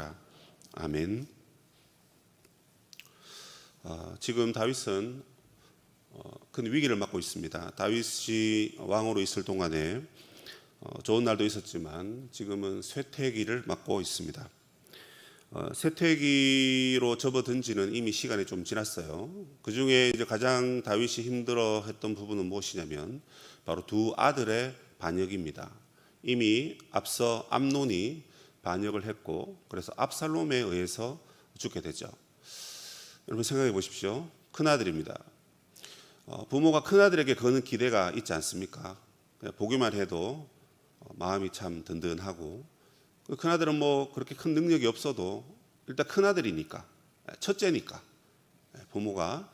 것이라. 아멘. 지금 다윗은 큰 위기를 맞고 있습니다. 다윗이 왕으로 있을 동안에 좋은 날도 있었지만 지금은 쇠퇴기를 맞고 있습니다. 쇠퇴기로 접어든 지는 이미 시간이 좀 지났어요. 그 중에 이제 가장 다윗이 힘들어했던 부분은 무엇이냐면 바로 두 아들의 반역입니다. 이미 앞서 암논이 반역을 했고 그래서 압살롬에 의해서 죽게 되죠. 여러분 생각해 보십시오. 큰아들입니다. 부모가 큰아들에게 거는 기대가 있지 않습니까? 그냥 보기만 해도 마음이 참 든든하고, 큰아들은 뭐 그렇게 큰 능력이 없어도 일단 큰아들이니까, 첫째니까 부모가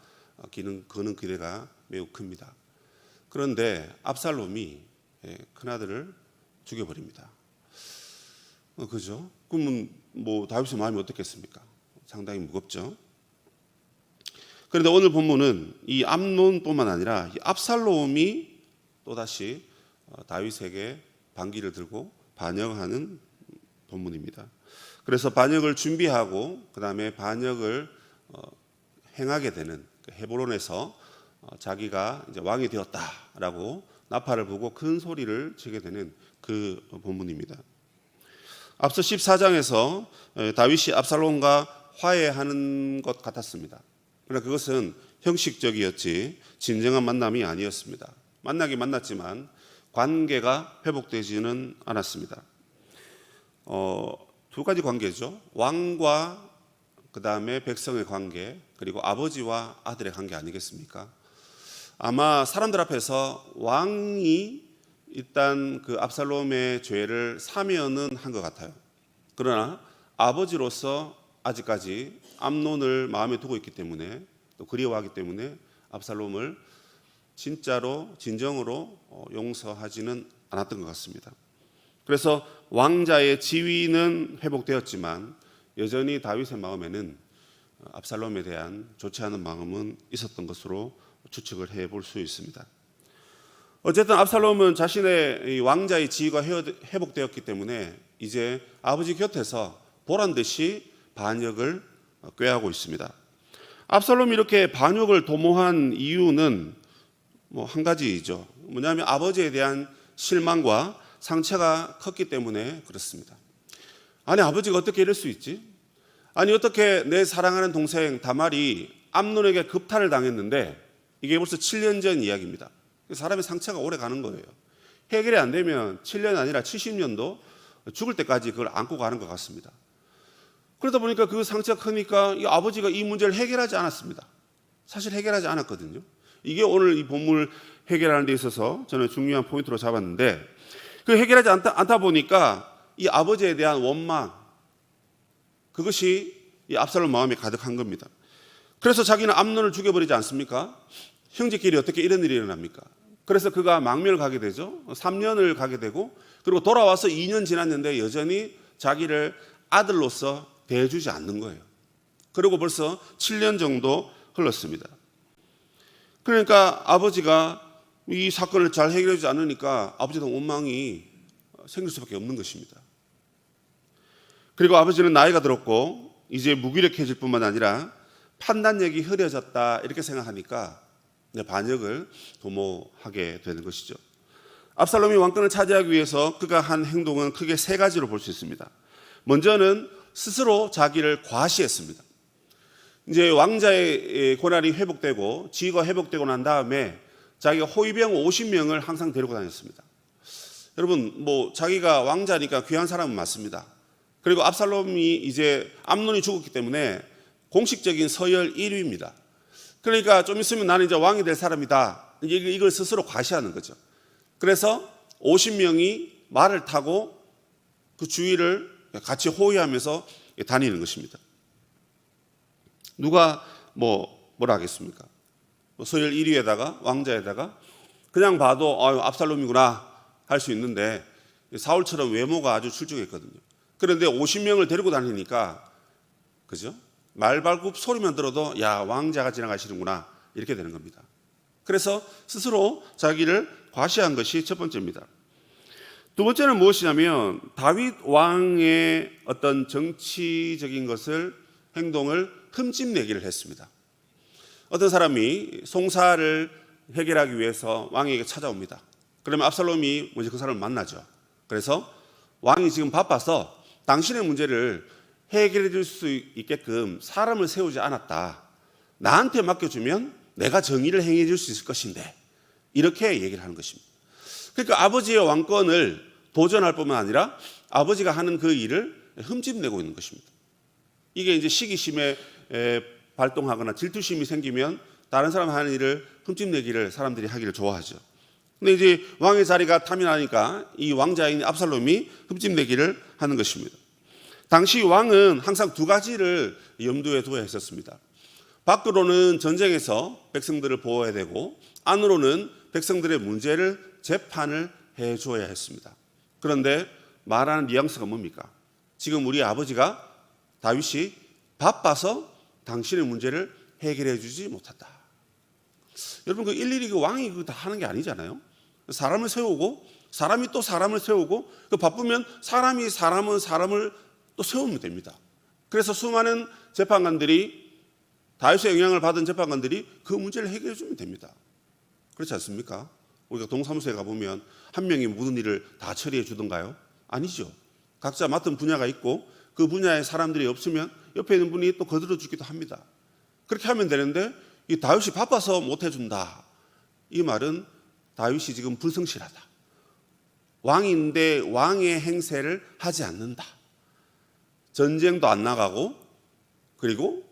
거는 기대가 매우 큽니다. 그런데 압살롬이 큰아들을 죽여버립니다. 그죠? 그러면 뭐 다윗의 마음이 어떻겠습니까? 상당히 무겁죠. 그런데 오늘 본문은 이 암논뿐만 아니라 이 압살롬이 또다시 다윗에게 반기를 들고 반역하는 본문입니다. 그래서 반역을 준비하고 그 다음에 반역을 행하게 되는 헤브론에서 자기가 이제 왕이 되었다라고 나팔을 불고 큰 소리를 치게 되는 그 본문입니다. 앞서 14장에서 다윗이 압살롬과 화해하는 것 같았습니다. 그러나 그것은 형식적이었지 진정한 만남이 아니었습니다. 만나긴 만났지만 관계가 회복되지는 않았습니다. 두 가지 관계죠. 왕과 그 다음에 백성의 관계, 그리고 아버지와 아들의 관계 아니겠습니까? 아마 사람들 앞에서 왕이 일단 그 압살롬의 죄를 사면은 한 것 같아요. 그러나 아버지로서 아직까지 암논을 마음에 두고 있기 때문에, 또 그리워하기 때문에 압살롬을 진정으로 용서하지는 않았던 것 같습니다. 그래서 왕자의 지위는 회복되었지만 여전히 다윗의 마음에는 압살롬에 대한 좋지 않은 마음은 있었던 것으로 추측을 해볼 수 있습니다. 어쨌든 압살롬은 자신의 왕자의 지위가 회복되었기 때문에 이제 아버지 곁에서 보란듯이 반역을 꾀하고 있습니다. 압살롬이 이렇게 반역을 도모한 이유는 한 가지이죠. 뭐냐면 아버지에 대한 실망과 상처가 컸기 때문에 그렇습니다. 아니, 아버지가 어떻게 이럴 수 있지? 아니, 어떻게 내 사랑하는 동생 다말이 암논에게 급탈을 당했는데, 이게 벌써 7년 전 이야기입니다. 사람의 상처가 오래 가는 거예요. 해결이 안 되면 7년 아니라 70년도 죽을 때까지 그걸 안고 가는 것 같습니다. 그러다 보니까 그 상처가 크니까 이 아버지가 이 문제를 해결하지 않았습니다. 사실 해결하지 않았거든요. 이게 오늘 이 본문을 해결하는 데 있어서 저는 중요한 포인트로 잡았는데, 그 해결하지 않다 보니까 이 아버지에 대한 원망, 그것이 이 압살롬 마음에 가득한 겁니다. 그래서 자기는 암논을 죽여버리지 않습니까? 형제끼리 어떻게 이런 일이 일어납니까? 그래서 그가 망명을 가게 되죠. 3년을 가게 되고, 그리고 돌아와서 2년 지났는데 여전히 자기를 아들로서 대해주지 않는 거예요. 그리고 벌써 7년 정도 흘렀습니다. 그러니까 아버지가 이 사건을 잘 해결하지 않으니까 아버지도 원망이 생길 수밖에 없는 것입니다. 그리고 아버지는 나이가 들었고 이제 무기력해질 뿐만 아니라 판단력이 흐려졌다 이렇게 생각하니까 반역을 도모하게 되는 것이죠. 압살롬이 왕권을 차지하기 위해서 그가 한 행동은 크게 세 가지로 볼 수 있습니다. 먼저는 스스로 자기를 과시했습니다. 이제 왕자의 권한이 회복되고 지위가 회복되고 난 다음에 자기가 호위병 50명을 항상 데리고 다녔습니다. 여러분, 자기가 왕자니까 귀한 사람은 맞습니다. 그리고 압살롬이 이제 암논이 죽었기 때문에 공식적인 서열 1위입니다. 그러니까 좀 있으면 나는 이제 왕이 될 사람이다. 이걸 스스로 과시하는 거죠. 그래서 50명이 말을 타고 그 주위를 같이 호위하면서 다니는 것입니다. 누가 뭐라 하겠습니까? 서열 1위에다가 왕자에다가 그냥 봐도 압살롬이구나 할 수 있는데, 사울처럼 외모가 아주 출중했거든요. 그런데 50명을 데리고 다니니까, 그죠? 말발굽 소리만 들어도 야, 왕자가 지나가시는구나 이렇게 되는 겁니다. 그래서 스스로 자기를 과시한 것이 첫 번째입니다. 두 번째는 무엇이냐면 다윗 왕의 어떤 정치적인 것을 행동을 흠집내기를 했습니다. 어떤 사람이 송사를 해결하기 위해서 왕에게 찾아옵니다. 그러면 압살롬이 먼저 그 사람을 만나죠. 그래서 왕이 지금 바빠서 당신의 문제를 해결해 줄 수 있게끔 사람을 세우지 않았다. 나한테 맡겨주면 내가 정의를 행해 줄 수 있을 것인데, 이렇게 얘기를 하는 것입니다. 그러니까 아버지의 왕권을 도전할 뿐만 아니라 아버지가 하는 그 일을 흠집내고 있는 것입니다. 이게 이제 시기심에 발동하거나 질투심이 생기면 다른 사람 하는 일을 흠집내기를 사람들이 하기를 좋아하죠. 근데 이제 왕의 자리가 탐이 나니까 이 왕자인 압살롬이 흠집내기를 하는 것입니다. 당시 왕은 항상 두 가지를 염두에 두어야 했었습니다. 밖으로는 전쟁에서 백성들을 보호해야 되고, 안으로는 백성들의 문제를 재판을 해줘야 했습니다. 그런데 말하는 뉘앙스가 뭡니까? 지금 우리 아버지가 다윗이 바빠서 당신의 문제를 해결해 주지 못한다. 여러분, 그 일일이 그 왕이 다 하는 게 아니잖아요. 사람을 세우고 사람이 또 사람을 세우고, 그 바쁘면 사람이 사람을 또 세우면 됩니다. 그래서 수많은 재판관들이, 다윗의 영향을 받은 재판관들이 그 문제를 해결해 주면 됩니다. 그렇지 않습니까? 우리가 동사무소에 가보면 한 명이 모든 일을 다 처리해 주던가요? 아니죠. 각자 맡은 분야가 있고 그 분야에 사람들이 없으면 옆에 있는 분이 또 거들어 주기도 합니다. 그렇게 하면 되는데, 이 다윗이 바빠서 못 해준다, 이 말은 다윗이 지금 불성실하다, 왕인데 왕의 행세를 하지 않는다, 전쟁도 안 나가고 그리고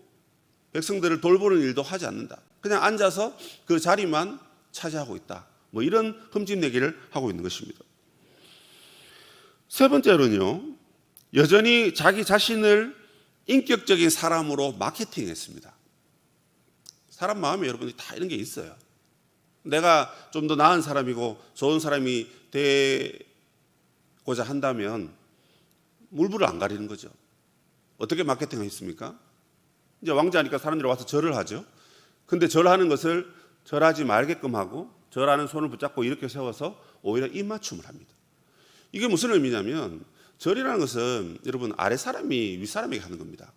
백성들을 돌보는 일도 하지 않는다, 그냥 앉아서 그 자리만 차지하고 있다, 뭐 이런 흠집내기를 하고 있는 것입니다. 세 번째로는요, 여전히 자기 자신을 인격적인 사람으로 마케팅했습니다. 사람 마음에 여러분이 다 이런 게 있어요. 내가 좀 더 나은 사람이고 좋은 사람이 되고자 한다면 물불을 안 가리는 거죠. 어떻게 마케팅했습니까? 이제 왕자니까 사람들이 와서 절을 하죠. 근데 절하는 것을 절하지 말게끔 하고, 절하는 손을 붙잡고 이렇게 세워서 오히려 입맞춤을 합니다. 이게 무슨 의미냐면, 절이라는 것은 여러분 아래 사람이 윗 사람에게 하는 겁니다.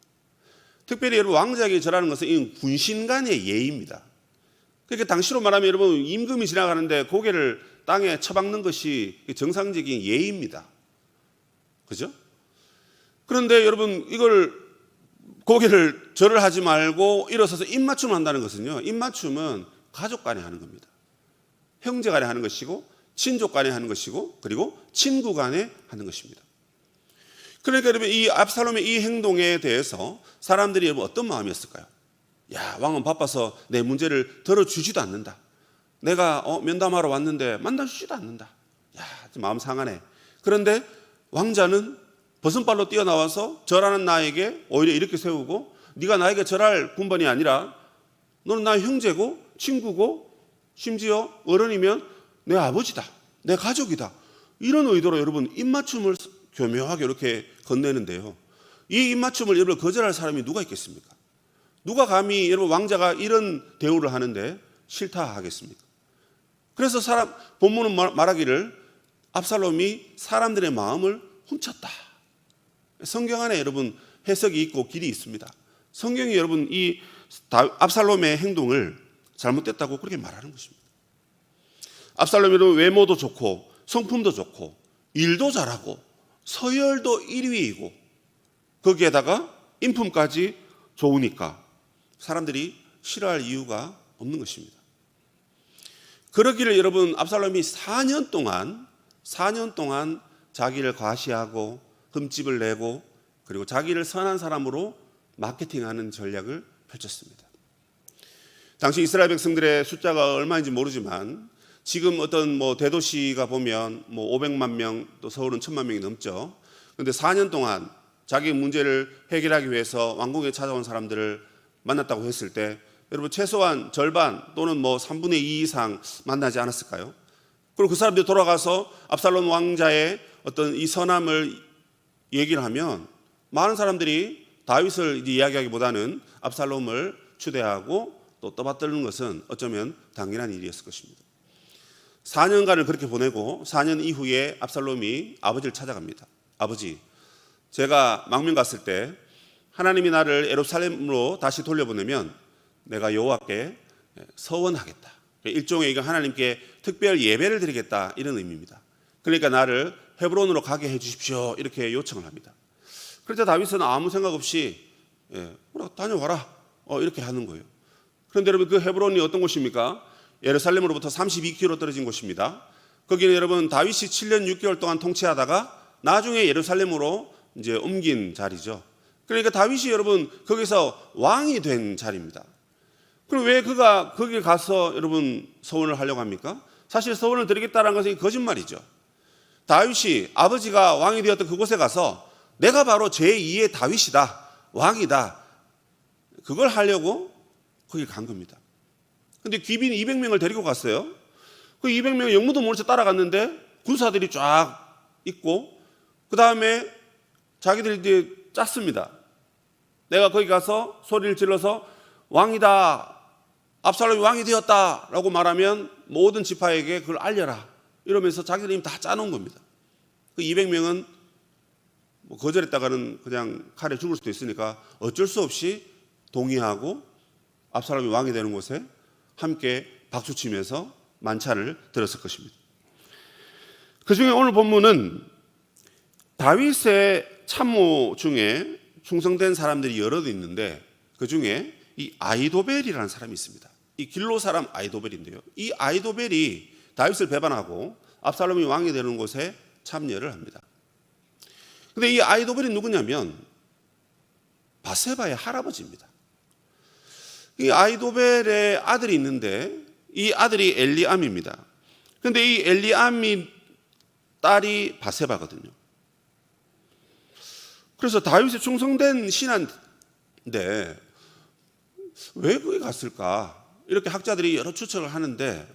특별히 여러분 왕자에게 절하는 것은 이 군신 간의 예의입니다. 그러니까 당시로 말하면 여러분 임금이 지나가는데 고개를 땅에 쳐박는 것이 정상적인 예의입니다. 그죠? 그런데 여러분 이걸 고개를 절을 하지 말고 일어서서 입맞춤을 한다는 것은요, 입맞춤은 가족 간에 하는 겁니다. 형제 간에 하는 것이고, 친족 간에 하는 것이고, 그리고 친구 간에 하는 것입니다. 그러니까 여러분 이 압살롬의 이 행동에 대해서 사람들이 여러분 어떤 마음이었을까요? 야, 왕은 바빠서 내 문제를 들어주지도 않는다. 내가 면담하러 왔는데 만나주지도 않는다. 야, 마음 상하네. 그런데 왕자는 버선발로 뛰어나와서 절하는 나에게 오히려 이렇게 세우고, 네가 나에게 절할 군번이 아니라 너는 나의 형제고 친구고 심지어 어른이면 내 아버지다, 내 가족이다, 이런 의도로 여러분 입맞춤을 교묘하게 이렇게 건네는데요, 이 입맞춤을 여러분 거절할 사람이 누가 있겠습니까? 누가 감히 여러분 왕자가 이런 대우를 하는데 싫다 하겠습니까? 그래서 본문은 말하기를 압살롬이 사람들의 마음을 훔쳤다. 성경 안에 여러분 해석이 있고 길이 있습니다. 성경이 여러분 이 압살롬의 행동을 잘못됐다고 그렇게 말하는 것입니다. 압살롬은 외모도 좋고 성품도 좋고 일도 잘하고 서열도 1위이고 거기에다가 인품까지 좋으니까 사람들이 싫어할 이유가 없는 것입니다. 그러기를 여러분 압살롬이 4년 동안 자기를 과시하고 흠집을 내고 그리고 자기를 선한 사람으로 마케팅하는 전략을 펼쳤습니다. 당시 이스라엘 백성들의 숫자가 얼마인지 모르지만 지금 어떤 대도시가 보면 500만 명, 또 서울은 1000만 명이 넘죠. 그런데 4년 동안 자기 문제를 해결하기 위해서 왕궁에 찾아온 사람들을 만났다고 했을 때 여러분 최소한 절반 또는 3분의 2 이상 만나지 않았을까요? 그리고 그 사람들이 돌아가서 압살롬 왕자의 어떤 이 선함을 얘기를 하면 많은 사람들이 다윗을 이야기하기보다는 압살롬을 추대하고 또 떠받드는 것은 어쩌면 당연한 일이었을 것입니다. 4년간을 그렇게 보내고 4년 이후에 압살롬이 아버지를 찾아갑니다. 아버지, 제가 망명 갔을 때 하나님이 나를 예루살렘으로 다시 돌려보내면 내가 여호와께 서원하겠다. 일종의 이거 하나님께 특별 예배를 드리겠다 이런 의미입니다. 그러니까 나를 헤브론으로 가게 해주십시오 이렇게 요청을 합니다. 그런데 다윗은 아무 생각 없이 다녀와라 이렇게 하는 거예요. 그런데 여러분 그 헤브론이 어떤 곳입니까? 예루살렘으로부터 32km 떨어진 곳입니다. 거기는 여러분 다윗이 7년 6개월 동안 통치하다가 나중에 예루살렘으로 이제 옮긴 자리죠. 그러니까 다윗이 여러분 거기서 왕이 된 자리입니다. 그럼 왜 그가 거기 가서 여러분 서원을 하려고 합니까? 사실 서원을 드리겠다는 것은 거짓말이죠. 다윗이 아버지가 왕이 되었던 그곳에 가서 내가 바로 제2의 다윗이다, 왕이다, 그걸 하려고 거기 간 겁니다. 근데 귀빈 200명을 데리고 갔어요. 그 200명이 영무도 모른 채 따라갔는데 군사들이 쫙 있고 그 다음에 자기들이 이제 짰습니다. 내가 거기 가서 소리를 질러서 왕이다, 압살롬이 왕이 되었다라고 말하면 모든 지파에게 그걸 알려라 이러면서 자기들이 이미 다 짜놓은 겁니다. 그 200명은 뭐 거절했다가는 그냥 칼에 죽을 수도 있으니까 어쩔 수 없이 동의하고 압살롬이 왕이 되는 곳에 함께 박수치면서 만찬을 들었을 것입니다. 그 중에 오늘 본문은 다윗의 참모 중에 충성된 사람들이 여럿 있는데 그 중에 이 아이도벨이라는 사람이 있습니다. 이 길로 사람 아이도벨인데요. 이 아이도벨이 다윗을 배반하고 압살롬이 왕이 되는 곳에 참여를 합니다. 근데 이 아이도벨이 누구냐면 바세바의 할아버지입니다. 이 아이도벨의 아들이 있는데 이 아들이 엘리암입니다. 그런데 이 엘리암이 딸이 바세바거든요. 그래서 다윗의 충성된 신하인데 왜 거기 갔을까? 이렇게 학자들이 여러 추측을 하는데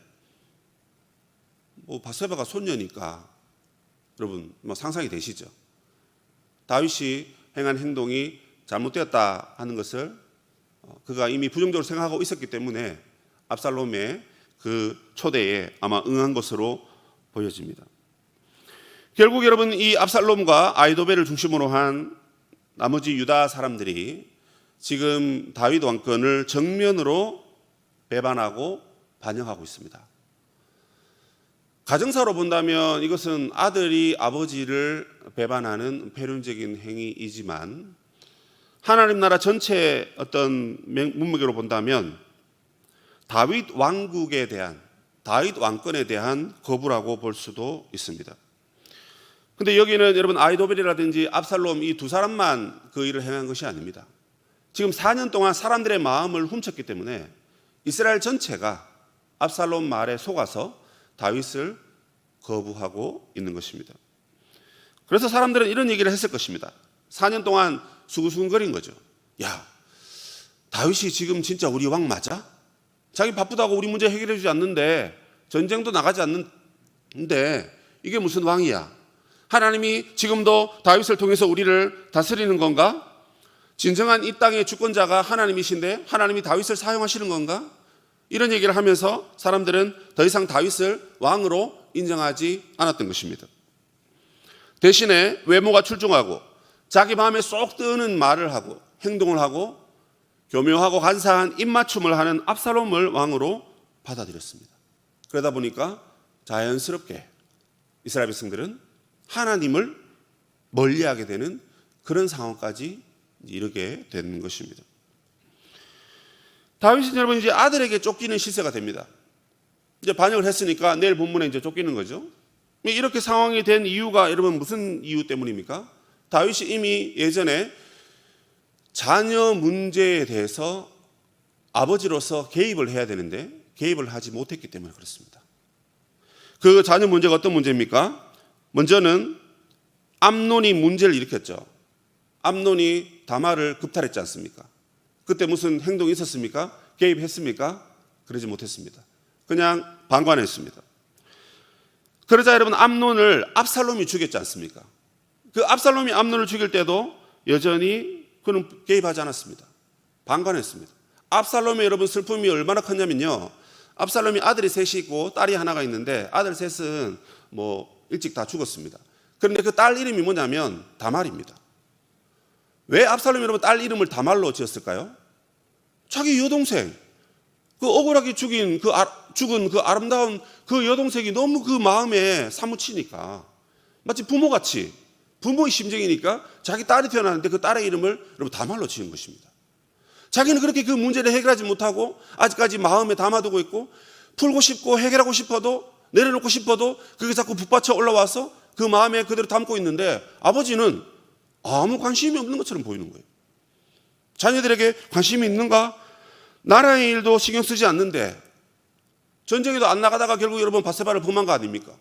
뭐 바세바가 손녀니까 여러분 뭐 상상이 되시죠? 다윗이 행한 행동이 잘못되었다 하는 것을 그가 이미 부정적으로 생각하고 있었기 때문에 압살롬의 그 초대에 아마 응한 것으로 보여집니다. 결국 여러분 이 압살롬과 아이도벨을 중심으로 한 나머지 유다 사람들이 지금 다윗 왕권을 정면으로 배반하고 반영하고 있습니다. 가정사로 본다면 이것은 아들이 아버지를 배반하는 폐륜적인 행위이지만 하나님 나라 전체의 어떤 문맥으로 본다면 다윗 왕국에 대한, 다윗 왕권에 대한 거부라고 볼 수도 있습니다. 근데 여기는 여러분 아이도벨이라든지 압살롬 이 두 사람만 그 일을 행한 것이 아닙니다. 지금 4년 동안 사람들의 마음을 훔쳤기 때문에 이스라엘 전체가 압살롬 말에 속아서 다윗을 거부하고 있는 것입니다. 그래서 사람들은 이런 얘기를 했을 것입니다. 4년 동안 수근수근거린 거죠. 야, 다윗이 지금 진짜 우리 왕 맞아? 자기 바쁘다고 우리 문제 해결해 주지 않는데, 전쟁도 나가지 않는데 이게 무슨 왕이야? 하나님이 지금도 다윗을 통해서 우리를 다스리는 건가? 진정한 이 땅의 주권자가 하나님이신데 하나님이 다윗을 사용하시는 건가? 이런 얘기를 하면서 사람들은 더 이상 다윗을 왕으로 인정하지 않았던 것입니다. 대신에 외모가 출중하고 자기 마음에 쏙 드는 말을 하고 행동을 하고 교묘하고 간사한 입맞춤을 하는 압살롬을 왕으로 받아들였습니다. 그러다 보니까 자연스럽게 이스라엘 백성들은 하나님을 멀리하게 되는 그런 상황까지 이르게 되는 것입니다. 다윗은 여러분 이제 아들에게 쫓기는 시세가 됩니다. 이제 반역을 했으니까 내일 본문에 이제 쫓기는 거죠. 이렇게 상황이 된 이유가 여러분 무슨 이유 때문입니까? 다윗이 이미 예전에 자녀 문제에 대해서 아버지로서 개입을 해야 되는데 개입을 하지 못했기 때문에 그렇습니다. 그 자녀 문제가 어떤 문제입니까? 먼저는 암논이 문제를 일으켰죠. 암논이 다말을 급탈했지 않습니까? 그때 무슨 행동이 있었습니까? 개입했습니까? 그러지 못했습니다. 그냥 방관했습니다. 그러자 여러분 암논을 압살롬이 죽였지 않습니까? 그 압살롬이 암논을 죽일 때도 여전히 그는 개입하지 않았습니다. 방관했습니다. 압살롬의 여러분 슬픔이 얼마나 컸냐면요, 압살롬이 아들이 셋이 있고 딸이 하나가 있는데 아들 셋은 뭐 일찍 다 죽었습니다. 그런데 그 딸 이름이 뭐냐면 다말입니다. 왜 압살롬이 여러분 딸 이름을 다말로 지었을까요? 자기 여동생, 그 억울하게 죽은 그 아름다운 그 여동생이 너무 그 마음에 사무치니까, 마치 부모같이, 부모의 심정이니까 자기 딸이 태어났는데 그 딸의 이름을 여러분 다말로 지은 것입니다. 자기는 그렇게 그 문제를 해결하지 못하고 아직까지 마음에 담아두고 있고, 풀고 싶고 해결하고 싶어도, 내려놓고 싶어도 그게 자꾸 북받쳐 올라와서 그 마음에 그대로 담고 있는데, 아버지는 아무 관심이 없는 것처럼 보이는 거예요. 자녀들에게 관심이 있는가? 나라의 일도 신경 쓰지 않는데, 전쟁에도 안 나가다가 결국 여러분 밧세바를 범한 거 아닙니까?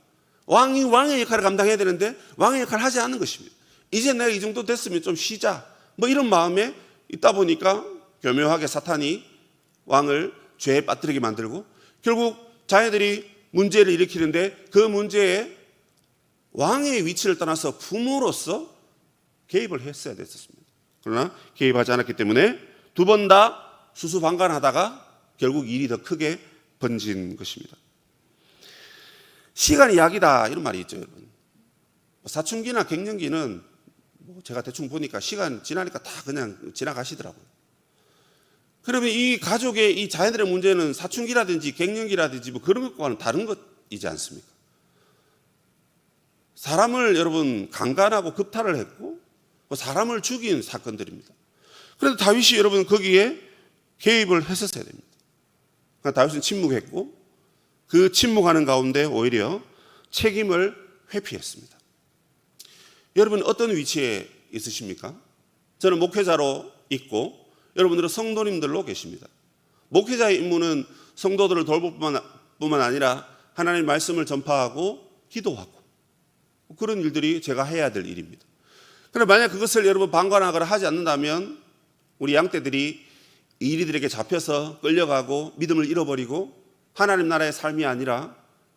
왕의 역할을 감당해야 되는데 왕의 역할을 하지 않는 것입니다. 이제 내가 이 정도 됐으면 좀 쉬자, 뭐 이런 마음에 있다 보니까 교묘하게 사탄이 왕을 죄에 빠뜨리게 만들고, 결국 자녀들이 문제를 일으키는데 그 문제에 왕의 위치를 떠나서 부모로서 개입을 했어야 됐었습니다. 그러나 개입하지 않았기 때문에 두 번 다 수수방관하다가 결국 일이 더 크게 번진 것입니다. 시간이 약이다 이런 말이 있죠, 여러분. 사춘기나 갱년기는 뭐 제가 대충 보니까 시간 지나니까 다 그냥 지나가시더라고요. 그러면 이 가족의 이 자녀들의 문제는 사춘기라든지 갱년기라든지 뭐 그런 것과는 다른 것이지 않습니까? 사람을 여러분 강간하고 급탈을 했고 사람을 죽인 사건들입니다. 그래도 다윗이 여러분 거기에 개입을 했었어야 됩니다. 그러니까 다윗은 침묵했고 그 침묵하는 가운데 오히려 책임을 회피했습니다. 여러분 어떤 위치에 있으십니까? 저는 목회자로 있고 여러분들은 성도님들로 계십니다. 목회자의 임무는 성도들을 돌볼 뿐만 아니라 하나님의 말씀을 전파하고 기도하고 그런 일들이 제가 해야 될 일입니다. 그런데 만약 그것을 여러분 방관하거나 하지 않는다면 우리 양떼들이 이리들에게 잡혀서 끌려가고 믿음을 잃어버리고 하나님 나라의 삶이 아니라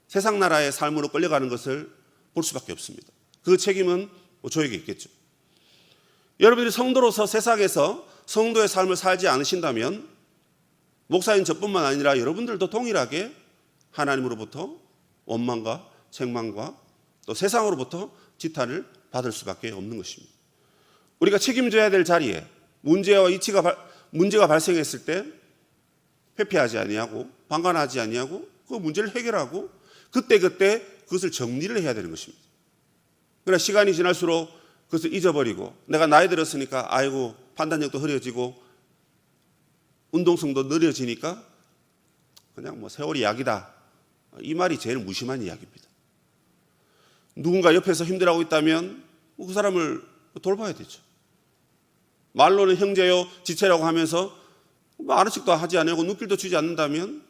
세상 나라의 삶으로 끌려가는 것을 볼 수밖에 없습니다. 그 책임은 저에게 있겠죠. 여러분들이 성도로서 세상에서 성도의 삶을 살지 않으신다면 목사인 저뿐만 아니라 여러분들도 동일하게 하나님으로부터 원망과 책망과 또 세상으로부터 지탄을 받을 수밖에 없는 것입니다. 우리가 책임져야 될 자리에 문제가 발생했을 때 회피하지 아니하고 방관하지 아니하고 그 문제를 해결하고 그때 그것을 정리를 해야 되는 것입니다. 그러나 시간이 지날수록 그것을 잊어버리고 내가 나이 들었으니까 아이고 판단력도 흐려지고 운동성도 느려지니까 그냥 뭐 세월이 약이다, 이 말이 제일 무심한 이야기입니다. 누군가 옆에서 힘들어하고 있다면 그 사람을 돌봐야 되죠. 말로는 형제요 지체라고 하면서 아는 척도 하지 않고 눈길도 주지 않는다면,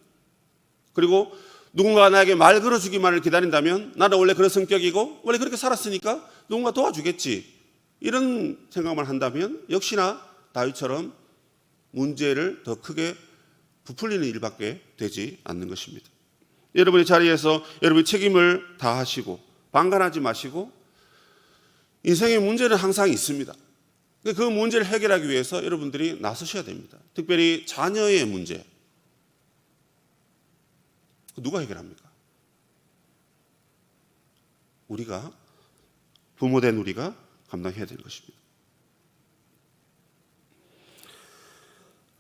그리고 누군가 나에게 말 걸어주기만을 기다린다면 나는 원래 그런 성격이고 원래 그렇게 살았으니까 누군가 도와주겠지, 이런 생각만 한다면 역시나 다윗처럼 문제를 더 크게 부풀리는 일밖에 되지 않는 것입니다. 여러분의 자리에서 여러분의 책임을 다하시고 방관하지 마시고, 인생의 문제는 항상 있습니다. 그 문제를 해결하기 위해서 여러분들이 나서셔야 됩니다. 특별히 자녀의 문제, 누가 해결합니까? 우리가, 부모된 우리가 감당해야 되는 것입니다.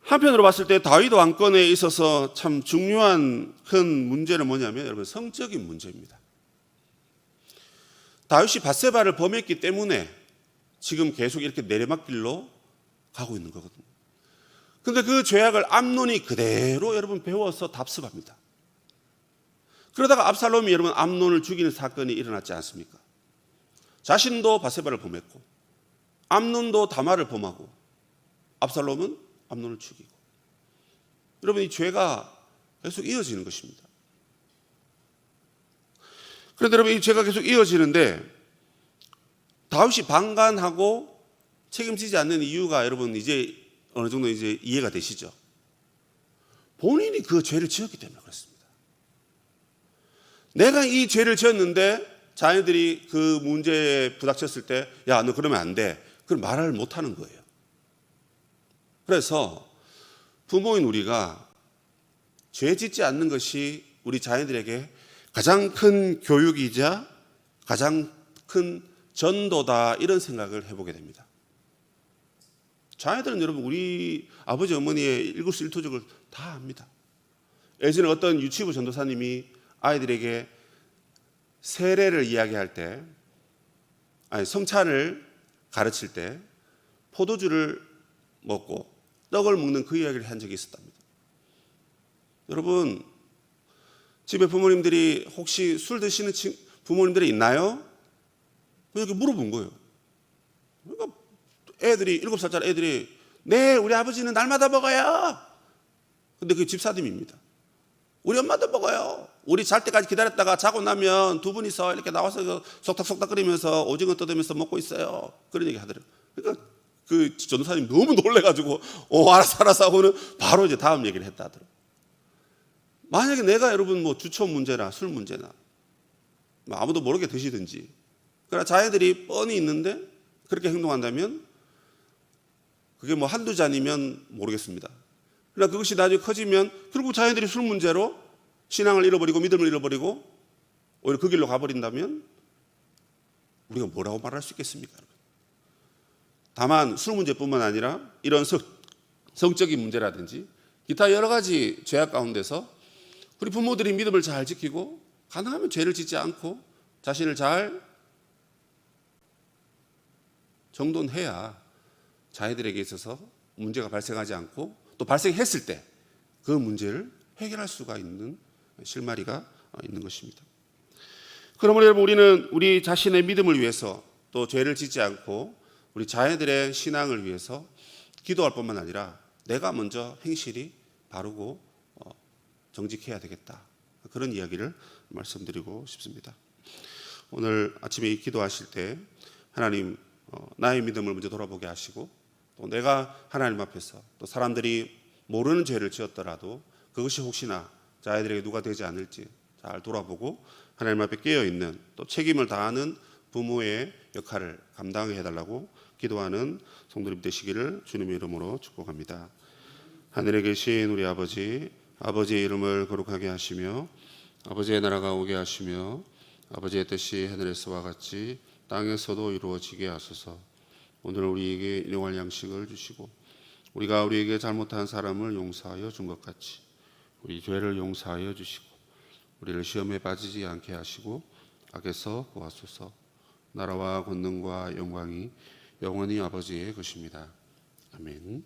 한편으로 봤을 때 다윗 왕권에 있어서 참 중요한 큰 문제는 뭐냐면 여러분 성적인 문제입니다. 다윗이 밧세바를 범했기 때문에 지금 계속 이렇게 내리막길로 가고 있는 거거든요. 그런데 그 죄악을 암논이 그대로 여러분 배워서 답습합니다. 그러다가 압살롬이 여러분 암논을 죽이는 사건이 일어났지 않습니까? 자신도 밧세바를 범했고 암논도 다말을 범하고 압살롬은 암논을 죽이고, 여러분 이 죄가 계속 이어지는 것입니다. 그런데 여러분 이 죄가 계속 이어지는데 다윗이 방관하고 책임지지 않는 이유가 여러분 이제 어느 정도 이제 이해가 되시죠? 본인이 그 죄를 지었기 때문에 그렇습니다. 내가 이 죄를 지었는데 자녀들이 그 문제에 부닥쳤을 때 야, 너 그러면 안 돼, 그걸 말을 못하는 거예요. 그래서 부모인 우리가 죄 짓지 않는 것이 우리 자녀들에게 가장 큰 교육이자 가장 큰 전도다, 이런 생각을 해보게 됩니다. 자녀들은 여러분 우리 아버지 어머니의 일거수일투족을 다 압니다. 예전에 어떤 유치부 전도사님이 아이들에게 세례를 이야기할 때, 성찬을 가르칠 때 포도주를 먹고 떡을 먹는 그 이야기를 한 적이 있었답니다. 여러분, 집에 부모님들이 혹시 술 드시는 부모님들이 있나요? 이렇게 물어본 거예요. 그러니까 애들이, 7살짜리 애들이, 네, 우리 아버지는 날마다 먹어요. 근데 그게 집사님입니다. 우리 엄마도 먹어요. 우리 잘 때까지 기다렸다가 자고 나면 두 분이서 이렇게 나와서 속닥속닥거리면서 오징어 뜯으면서 먹고 있어요. 그런 얘기 하더라고요. 그러니까 그 전도사님 너무 놀래가지고 알았어 하고는 바로 이제 다음 얘기를 했다 하더라고요. 만약에 내가 여러분 뭐 주초 문제나 술 문제나 뭐 아무도 모르게 드시든지, 그러나 자녀들이 뻔히 있는데 그렇게 행동한다면 그게 뭐 한두 잔이면 모르겠습니다. 그러나 그것이 나중에 커지면 결국 자녀들이 술 문제로 신앙을 잃어버리고 믿음을 잃어버리고 오히려 그 길로 가버린다면 우리가 뭐라고 말할 수 있겠습니까? 다만 술 문제뿐만 아니라 이런 성적인 문제라든지 기타 여러 가지 죄악 가운데서 우리 부모들이 믿음을 잘 지키고 가능하면 죄를 짓지 않고 자신을 잘 정돈해야 자녀들에게 있어서 문제가 발생하지 않고 또 발생했을 때 그 문제를 해결할 수가 있는 실마리가 있는 것입니다. 그러므로 여러분, 우리는 우리 자신의 믿음을 위해서 또 죄를 짓지 않고 우리 자녀들의 신앙을 위해서 기도할 뿐만 아니라 내가 먼저 행실이 바르고 정직해야 되겠다, 그런 이야기를 말씀드리고 싶습니다. 오늘 아침에 이 기도하실 때 하나님, 나의 믿음을 먼저 돌아보게 하시고 또 내가 하나님 앞에서 또 사람들이 모르는 죄를 지었더라도 그것이 혹시나 자녀들에게 누가 되지 않을지 잘 돌아보고 하나님 앞에 깨어있는 또 책임을 다하는 부모의 역할을 감당해 달라고 기도하는 성도님 되시기를 주님의 이름으로 축복합니다. 하늘에 계신 우리 아버지, 아버지의 이름을 거룩하게 하시며 아버지의 나라가 오게 하시며 아버지의 뜻이 하늘에서와 같이 땅에서도 이루어지게 하소서. 오늘 우리에게 일용할 양식을 주시고 우리가 우리에게 잘못한 사람을 용서하여 준 것 같이 우리 죄를 용서하여 주시고 우리를 시험에 빠지지 않게 하시고 악에서 구하소서. 나라와 권능과 영광이 영원히 아버지의 것입니다. 아멘.